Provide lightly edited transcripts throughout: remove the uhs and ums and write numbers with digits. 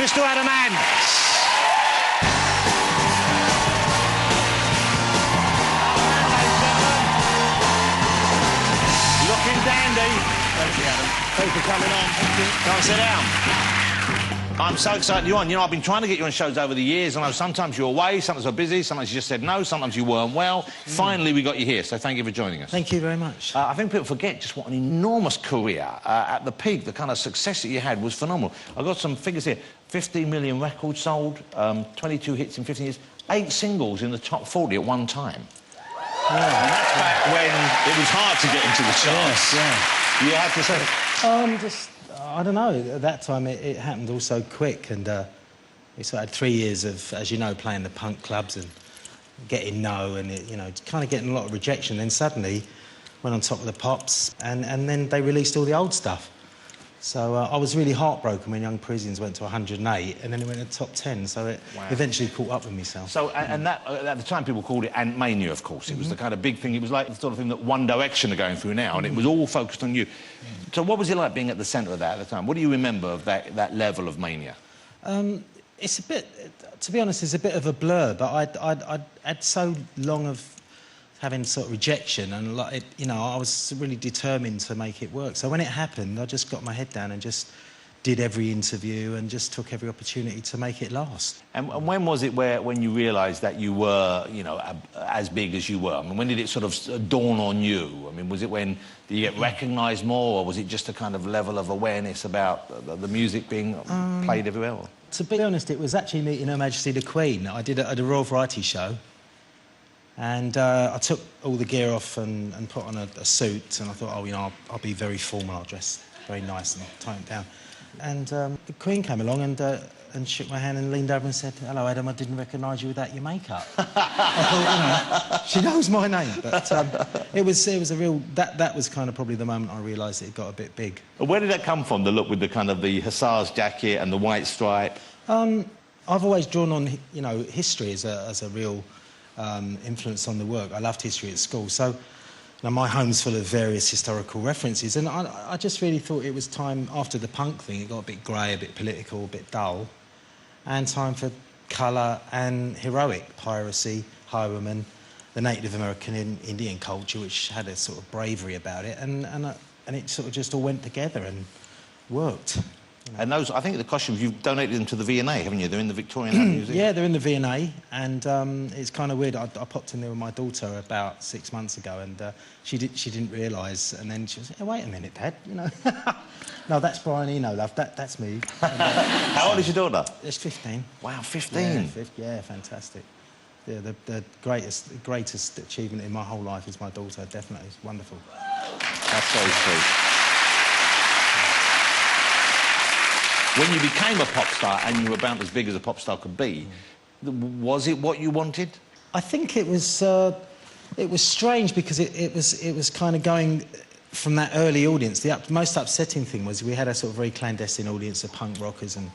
Mr. Adam Ants. Looking dandy. Thank you, Adam. Thanks for coming on. Thank you. Come and sit down. I'm so excited you're on. You know, I've been trying to get you on shows over the years. I know sometimes you're away, sometimes you're busy, sometimes you just said no, sometimes you weren't well. Finally, we got you here, so thank you for joining us. Thank you very much. I think people forget just what an enormous career. At the peak, the kind of success that you had was phenomenal. I've got some figures here. 15 million records sold, 22 hits in 15 years, 8 singles in the top 40 at one time. Yeah. And that's back when it was hard to get into the charts. Yes, yeah. You had to say... I don't know, at that time it happened all so quick, and we sort of had 3 years of, as you know, playing the punk clubs and getting no, and you know, kind of getting a lot of rejection. Then suddenly went on top of the pops, and then they released all the old stuff. So I was really heartbroken when Young Parisians went to 108, and then it went to top 10, so it eventually caught up with myself. So, and that, at the time, people called it Ant Mania, of course. It was the kind of big thing. It was like the sort of thing that One Direction are going through now, and it was all focused on you. So what was it like being at the centre of that at the time? What do you remember of that level of mania? It's a bit, to be honest, it's a bit of a blur, but I'd had so long of having sort of rejection, and like you know, I was really determined to make it work. So when it happened, I just got my head down and just did every interview and just took every opportunity to make it last. And when was it when you realised that you were, you know, as big as you were? I mean, when did it sort of dawn on you? I mean, was it when did you get recognised more, or was it just a kind of level of awareness about the music being played everywhere? To be honest, it was actually meeting Her Majesty the Queen. I did it at a Royal Variety show. And I took all the gear off and put on a suit, and I thought, oh, you know, I'll be very formal, I'll dress very nice and tie it down. And the Queen came along and shook my hand and leaned over and said, hello, Adam, I didn't recognise you without your makeup. I thought, you know, she knows my name. But it was a real... That was kind of probably the moment I realised it got a bit big. Where did that come from, the look with the kind of the Hussar's jacket and the white stripe? I've always drawn on, you know, history as a real... influence on the work. I loved history at school, so now my home's full of various historical references, and I just really thought it was time, after the punk thing, it got a bit grey, a bit political, a bit dull, and time for colour and heroic, piracy, highwaymen, the Native American Indian culture, which had a sort of bravery about it, and it sort of just all went together and worked. And those, I think the costumes, you've donated them to the V&A, haven't you? They're in the Victorian Museum. Yeah, they're in the V&A, and it's kind of weird. I popped in there with my daughter about 6 months ago, and she didn't realise, and then she was, oh, wait a minute, Dad, you know. No, that's Brian Eno, love, that's me. How old is your daughter? It's 15. Wow, 15? Yeah, fantastic. Yeah, the greatest achievement in my whole life is my daughter, definitely. It's wonderful. That's so sweet. When you became a pop star and you were about as big as a pop star could be, was it what you wanted? I think it was strange because it was kind of going from that early audience. The most upsetting thing was we had a sort of very clandestine audience of punk rockers and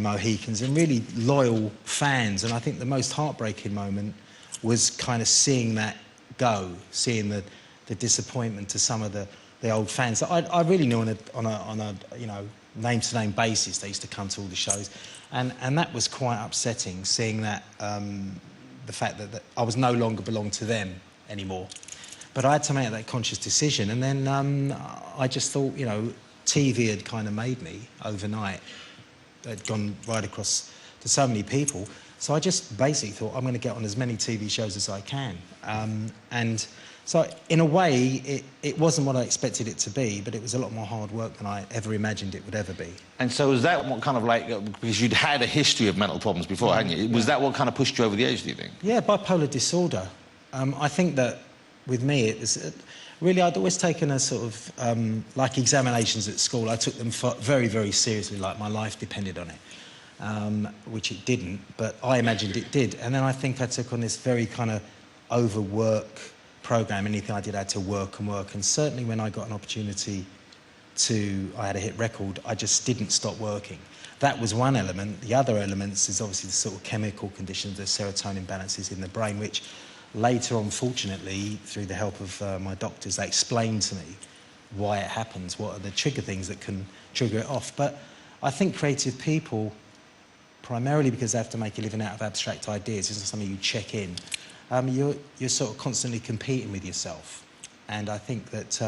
Mohicans and really loyal fans, and I think the most heartbreaking moment was kind of seeing that go, seeing the disappointment to some of the old fans that I really knew on a you know, name-to-name basis. They used to come to all the shows, and that was quite upsetting, seeing that the fact that I was no longer belonged to them anymore. But I had to make that conscious decision, and then I just thought, you know, TV had kind of made me overnight. It had gone right across to so many people, so I just basically thought I'm going to get on as many TV shows as I can, and so in a way it wasn't what I expected it to be, but it was a lot more hard work than I ever imagined it would ever be. And so was that what kind of like, because you'd had a history of mental problems before, hadn't you? Was that what kind of pushed you over the edge, do you think? Yeah, bipolar disorder. I think that with me it was really, I'd always taken a sort of like examinations at school. I took them very, very seriously, like my life depended on it, which it didn't, but I imagined it did. And then I think I took on this very kind of overwork program. Anything I did, I had to work and work, and certainly when I got an opportunity I had a hit record, I just didn't stop working. That was one element. The other elements is obviously the sort of chemical conditions, the serotonin balances in the brain, which later on, fortunately, through the help of my doctors, they explained to me why it happens, what are the trigger things that can trigger it off. But I think creative people primarily because they have to make a living out of abstract ideas. It's not something you check in. You're sort of constantly competing with yourself. And I think that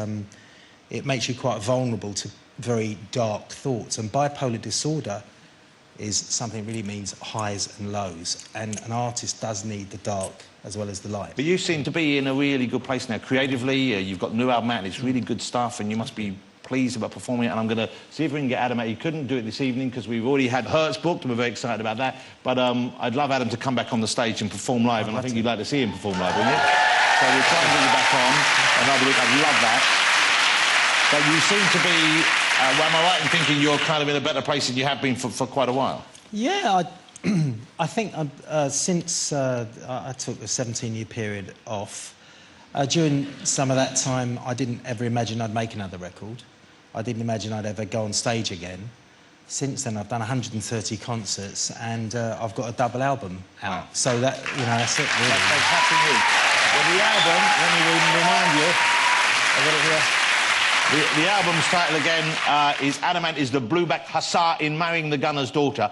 it makes you quite vulnerable to very dark thoughts. And bipolar disorder is something that really means highs and lows. And an artist does need the dark as well as the light. But you seem to be in a really good place now. Creatively, you've got a new album out, and it's really good stuff, and you must be pleased about performing it. And I'm going to see if we can get Adam out. He couldn't do it this evening because we've already had Hertz booked, and we're very excited about that. But I'd love Adam to come back on the stage and perform live, and I think you'd like to see him perform live, wouldn't you? So we'll try and get you back on another week. I'd love that. But you seem to be, well, am I right in thinking you're kind of in a better place than you have been for quite a while? Yeah, I think since I took a 17-year period off, during some of that time I didn't ever imagine I'd make another record. I didn't imagine I'd ever go on stage again. Since then I've done 130 concerts and I've got a double album out. Wow. So that, you know, that's it really. That's happy news. Well, the album, let me remind you, I've got it here. The album's title again is Adamant is the Blueblack Hussar in Marrying the Gunner's Daughter.